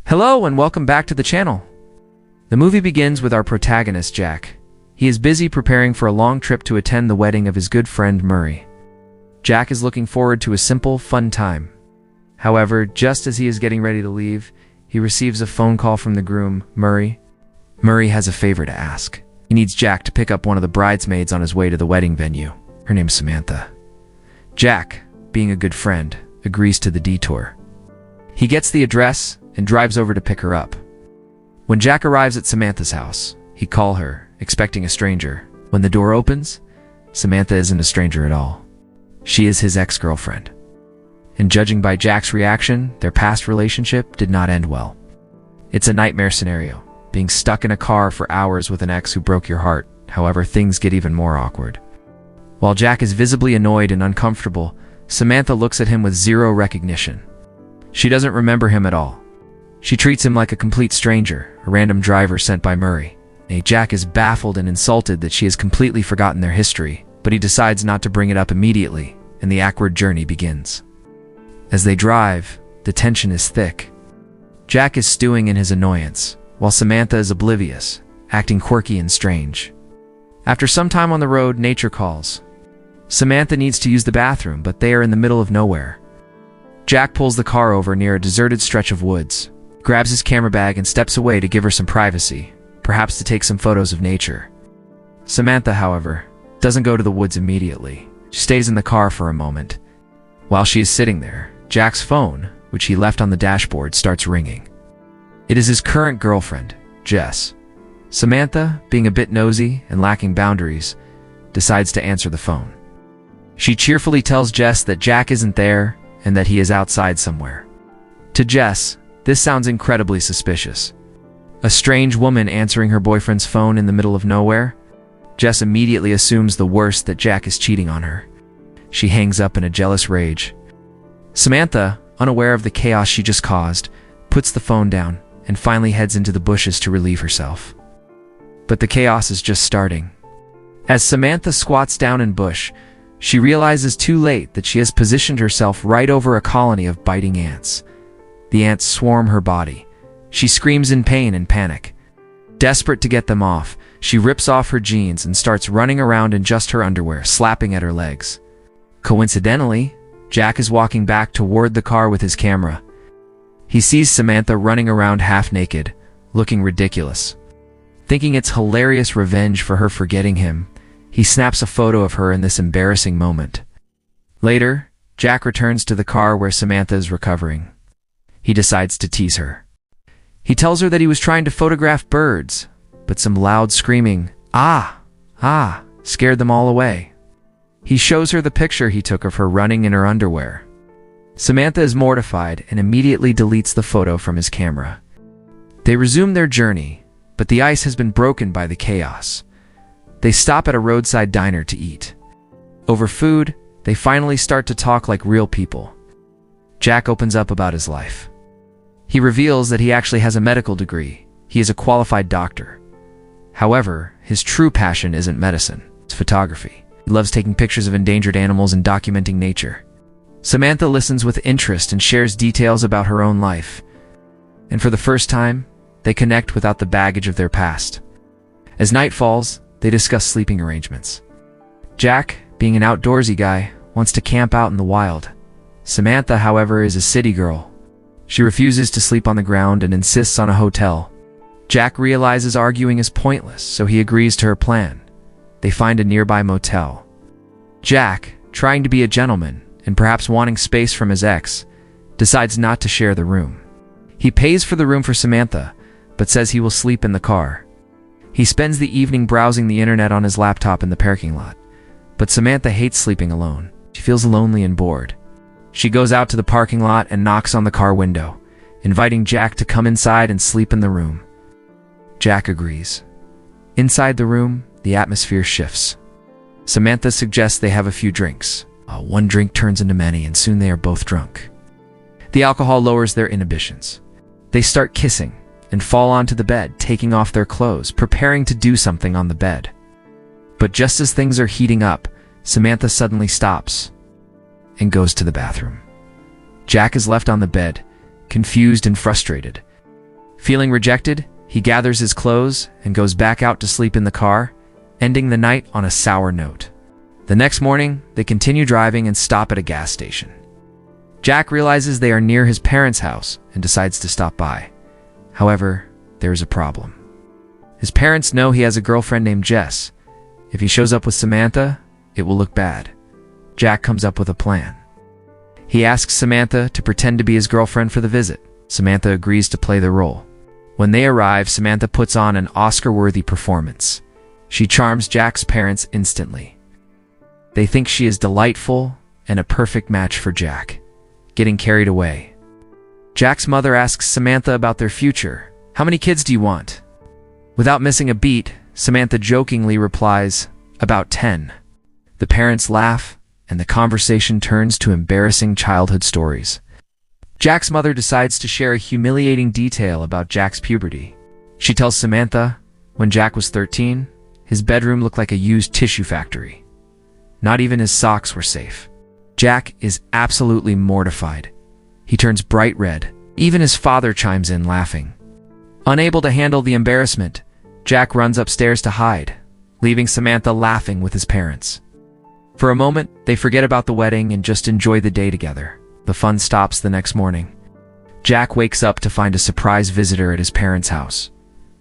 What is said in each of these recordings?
Hello and welcome back to the channel. The movie begins with our protagonist, Jack. He is busy preparing for a long trip to attend the wedding of his good friend Murray. Jack is looking forward to a simple, fun time. However, just as he is getting ready to leave, he receives a phone call from the groom, Murray. Murray has a favor to ask. He needs Jack to pick up one of the bridesmaids on his way to the wedding venue. Her name's Samantha. Jack, being a good friend, agrees to the detour. He gets the address and drives over to pick her up. When Jack arrives at Samantha's house, he calls her, expecting a stranger. When the door opens, Samantha isn't a stranger at all. She is his ex-girlfriend. And judging by Jack's reaction, their past relationship did not end well. It's a nightmare scenario, being stuck in a car for hours with an ex who broke your heart. However, things get even more awkward. While Jack is visibly annoyed and uncomfortable, Samantha looks at him with zero recognition. She doesn't remember him at all. She treats him like a complete stranger, a random driver sent by Murray. Jack is baffled and insulted that she has completely forgotten their history, but he decides not to bring it up immediately, and the awkward journey begins. As they drive, the tension is thick. Jack is stewing in his annoyance, while Samantha is oblivious, acting quirky and strange. After some time on the road, nature calls. Samantha needs to use the bathroom, but they are in the middle of nowhere. Jack pulls the car over near a deserted stretch of woods, grabs his camera bag and steps away to give her some privacy, perhaps to take some photos of nature. Samantha, however, doesn't go to the woods immediately. She stays in the car for a moment. While she is sitting there, Jack's phone, which he left on the dashboard, starts ringing. It is his current girlfriend, Jess. Samantha, being a bit nosy and lacking boundaries, decides to answer the phone. She cheerfully tells Jess that Jack isn't there and that he is outside somewhere. To Jess, this sounds incredibly suspicious. A strange woman answering her boyfriend's phone in the middle of nowhere? Jess immediately assumes the worst, that Jack is cheating on her. She hangs up in a jealous rage. Samantha, unaware of the chaos she just caused, puts the phone down and finally heads into the bushes to relieve herself. But the chaos is just starting. As Samantha squats down in bush, she realizes too late that she has positioned herself right over a colony of biting ants. The ants swarm her body. She screams in pain and panic. Desperate to get them off, she rips off her jeans and starts running around in just her underwear, slapping at her legs. Coincidentally, Jack is walking back toward the car with his camera. He sees Samantha running around half naked, looking ridiculous. Thinking it's hilarious revenge for her forgetting him, he snaps a photo of her in this embarrassing moment. Later, Jack returns to the car where Samantha is recovering. He decides to tease her. He tells her that he was trying to photograph birds, but some loud screaming, "Ah! Ah!" scared them all away. He shows her the picture he took of her running in her underwear. Samantha is mortified and immediately deletes the photo from his camera. They resume their journey, but the ice has been broken by the chaos. They stop at a roadside diner to eat. Over food, they finally start to talk like real people. Jack opens up about his life. He reveals that he actually has a medical degree. He is a qualified doctor. However, his true passion isn't medicine, it's photography. He loves taking pictures of endangered animals and documenting nature. Samantha listens with interest and shares details about her own life. And for the first time, they connect without the baggage of their past. As night falls, they discuss sleeping arrangements. Jack, being an outdoorsy guy, wants to camp out in the wild. Samantha, however, is a city girl. She refuses to sleep on the ground and insists on a hotel. Jack realizes arguing is pointless, so he agrees to her plan. They find a nearby motel. Jack, trying to be a gentleman and perhaps wanting space from his ex, decides not to share the room. He pays for the room for Samantha, but says he will sleep in the car. He spends the evening browsing the internet on his laptop in the parking lot. But Samantha hates sleeping alone. She feels lonely and bored. She goes out to the parking lot and knocks on the car window, inviting Jack to come inside and sleep in the room. Jack agrees. Inside the room, the atmosphere shifts. Samantha suggests they have a few drinks. One drink turns into many, and soon they are both drunk. The alcohol lowers their inhibitions. They start kissing and fall onto the bed, taking off their clothes, preparing to do something on the bed. But just as things are heating up, Samantha suddenly stops and goes to the bathroom. Jack is left on the bed, confused and frustrated. Feeling rejected, he gathers his clothes and goes back out to sleep in the car, ending the night on a sour note. The next morning, they continue driving and stop at a gas station. Jack realizes they are near his parents' house and decides to stop by. However, there is a problem. His parents know he has a girlfriend named Jess. If he shows up with Samantha, it will look bad. Jack comes up with a plan. He asks Samantha to pretend to be his girlfriend for the visit. Samantha agrees to play the role. When they arrive, Samantha puts on an Oscar-worthy performance. She charms Jack's parents instantly. They think she is delightful and a perfect match for Jack. Getting carried away. Jack's mother asks Samantha about their future. "How many kids do you want?" Without missing a beat, Samantha jokingly replies, "About 10. The parents laugh, and the conversation turns to embarrassing childhood stories. Jack's mother decides to share a humiliating detail about Jack's puberty. She tells Samantha, when Jack was 13, his bedroom looked like a used tissue factory. Not even his socks were safe. Jack is absolutely mortified. He turns bright red. Even his father chimes in, laughing. Unable to handle the embarrassment, Jack runs upstairs to hide, leaving Samantha laughing with his parents. For a moment, they forget about the wedding and just enjoy the day together. The fun stops the next morning. Jack wakes up to find a surprise visitor at his parents' house.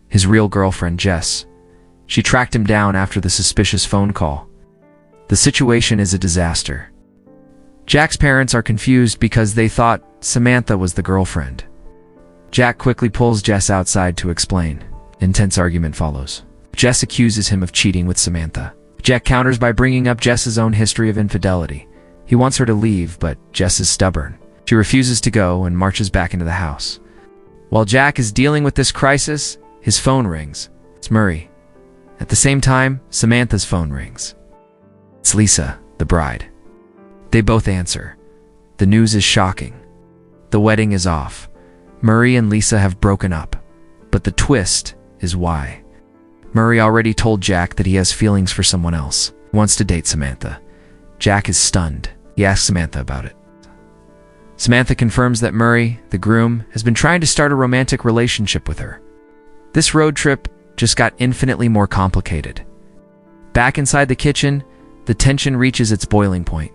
His real girlfriend, Jess. She tracked him down after the suspicious phone call. The situation is a disaster. Jack's parents are confused because they thought Samantha was the girlfriend. Jack quickly pulls Jess outside to explain. Intense argument follows. Jess accuses him of cheating with Samantha. Jack counters by bringing up Jess's own history of infidelity. He wants her to leave, but Jess is stubborn. She refuses to go and marches back into the house. While Jack is dealing with this crisis, his phone rings. It's Murray. At the same time, Samantha's phone rings. It's Lisa, the bride. They both answer. The news is shocking. The wedding is off. Murray and Lisa have broken up. But the twist is why. Murray already told Jack that he has feelings for someone else. He wants to date Samantha. Jack is stunned. He asks Samantha about it. Samantha confirms that Murray, the groom, has been trying to start a romantic relationship with her. This road trip just got infinitely more complicated. Back inside the kitchen, the tension reaches its boiling point.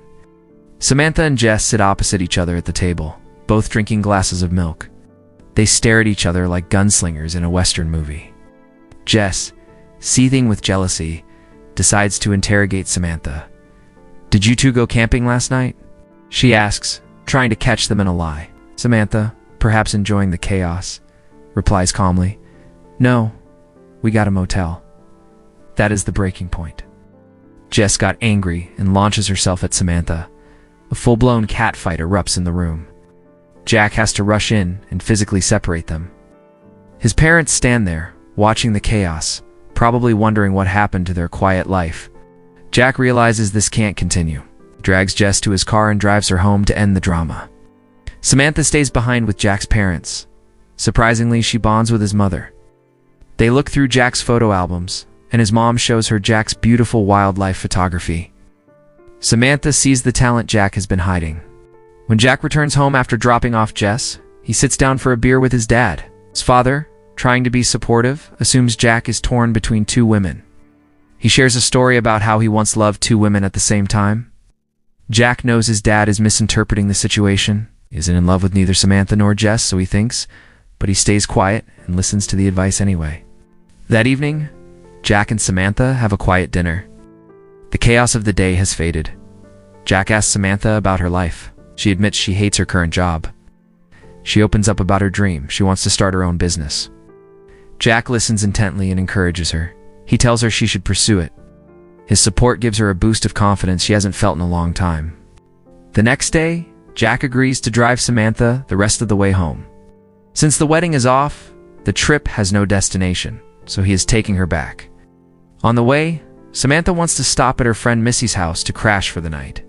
Samantha and Jess sit opposite each other at the table, both drinking glasses of milk. They stare at each other like gunslingers in a Western movie. Jess, seething with jealousy, decides to interrogate Samantha. "Did you two go camping last night?" she asks, trying to catch them in a lie. Samantha, perhaps enjoying the chaos, replies calmly, "No, we got a motel." That is the breaking point. Jess got angry and launches herself at Samantha. A full-blown catfight erupts in the room. Jack has to rush in and physically separate them. His parents stand there, watching the chaos, probably wondering what happened to their quiet life. Jack realizes this can't continue, drags Jess to his car and drives her home to end the drama. Samantha stays behind with Jack's parents. Surprisingly, she bonds with his mother. They look through Jack's photo albums, and his mom shows her Jack's beautiful wildlife photography. Samantha sees the talent Jack has been hiding. When Jack returns home after dropping off Jess, he sits down for a beer with his dad. His father, trying to be supportive, assumes Jack is torn between two women. He shares a story about how he once loved two women at the same time. Jack knows his dad is misinterpreting the situation. He isn't in love with neither Samantha nor Jess, so he thinks, but he stays quiet and listens to the advice anyway. That evening, Jack and Samantha have a quiet dinner. The chaos of the day has faded. Jack asks Samantha about her life. She admits she hates her current job. She opens up about her dream. She wants to start her own business. Jack listens intently and encourages her. He tells her she should pursue it. His support gives her a boost of confidence she hasn't felt in a long time. The next day, Jack agrees to drive Samantha the rest of the way home. Since the wedding is off, the trip has no destination, so he is taking her back. On the way, Samantha wants to stop at her friend Missy's house to crash for the night.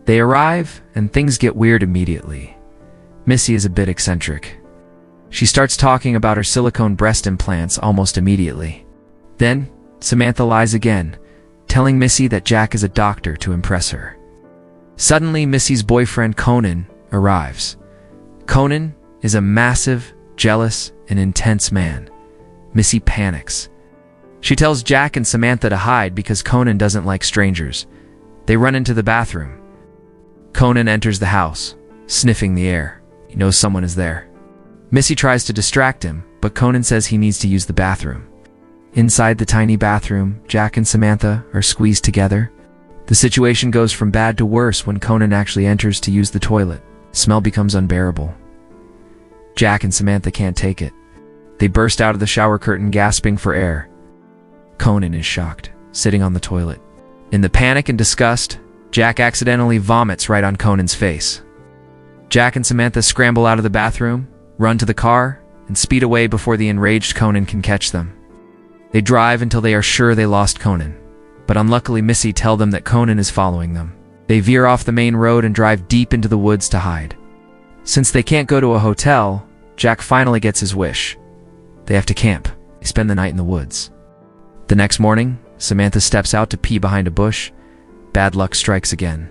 They arrive, and things get weird immediately. Missy is a bit eccentric. She starts talking about her silicone breast implants almost immediately. Then, Samantha lies again, telling Missy that Jack is a doctor to impress her. Suddenly, Missy's boyfriend Conan arrives. Conan is a massive, jealous, an intense man. Missy panics. She tells Jack and Samantha to hide because Conan doesn't like strangers. They run into the bathroom. Conan enters the house, sniffing the air. He knows someone is there. Missy tries to distract him, but Conan says he needs to use the bathroom. Inside the tiny bathroom, Jack and Samantha are squeezed together. The situation goes from bad to worse when Conan actually enters to use the toilet. Smell becomes unbearable. Jack and Samantha can't take it. They burst out of the shower curtain, gasping for air. Conan is shocked, sitting on the toilet. In the panic and disgust, Jack accidentally vomits right on Conan's face. Jack and Samantha scramble out of the bathroom, run to the car, and speed away before the enraged Conan can catch them. They drive until they are sure they lost Conan, but unluckily Missy tells them that Conan is following them. They veer off the main road and drive deep into the woods to hide. Since they can't go to a hotel, Jack finally gets his wish. They have to camp. They spend the night in the woods. The next morning, Samantha steps out to pee behind a bush. Bad luck strikes again.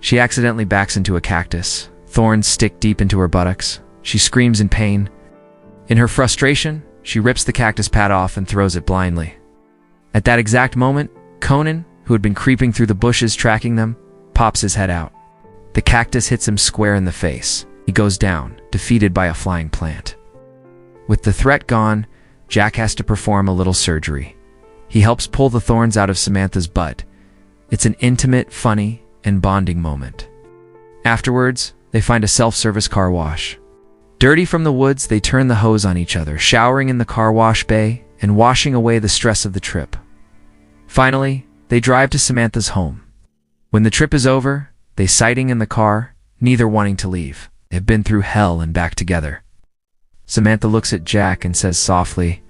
She accidentally backs into a cactus. Thorns stick deep into her buttocks. She screams in pain. In her frustration, she rips the cactus pad off and throws it blindly. At that exact moment, Conan, who had been creeping through the bushes tracking them, pops his head out. The cactus hits him square in the face. He goes down, defeated by a flying plant. With the threat gone, Jack has to perform a little surgery. He helps pull the thorns out of Samantha's butt. It's an intimate, funny, and bonding moment. Afterwards, they find a self-service car wash. Dirty from the woods, they turn the hose on each other, showering in the car wash bay and washing away the stress of the trip. Finally, they drive to Samantha's home. When the trip is over, they sighting in the car, neither wanting to leave. They've been through hell and back together. Samantha looks at Jack and says softly,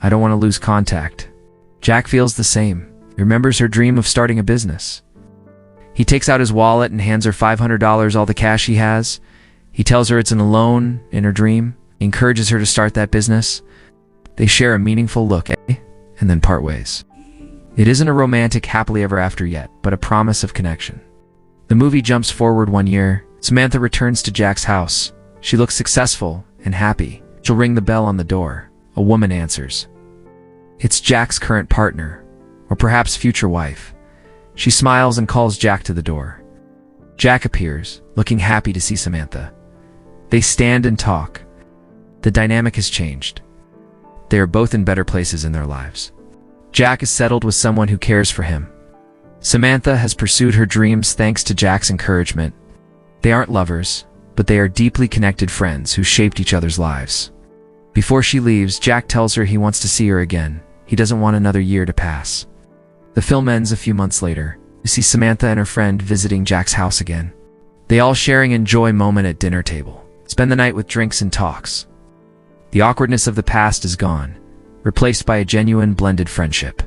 "I don't want to lose contact." Jack feels the same. He remembers her dream of starting a business. He takes out his wallet and hands her $500, all the cash he has. He tells her it's a loan in her dream, encourages her to start that business. They share a meaningful look, and then part ways. It isn't a romantic happily ever after yet, but a promise of connection. The movie jumps forward 1 year. Samantha returns to Jack's house. She looks successful and happy. She'll ring the bell on the door. A woman answers. It's Jack's current partner, or perhaps future wife. She smiles and calls Jack to the door. Jack appears, looking happy to see Samantha. They stand and talk. The dynamic has changed. They are both in better places in their lives. Jack is settled with someone who cares for him. Samantha has pursued her dreams thanks to Jack's encouragement. They aren't lovers, but they are deeply connected friends who shaped each other's lives. Before she leaves, Jack tells her he wants to see her again. He doesn't want another year to pass. The film ends a few months later. You see Samantha and her friend visiting Jack's house again. They all sharing enjoy moment at dinner table. Spend the night with drinks and talks. The awkwardness of the past is gone, replaced by a genuine blended friendship.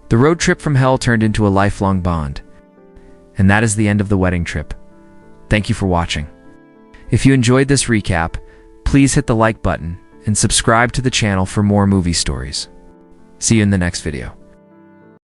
The road trip from hell turned into a lifelong bond. And that is the end of the wedding trip. Thank you for watching. If you enjoyed this recap, please hit the like button and subscribe to the channel for more movie stories. See you in the next video.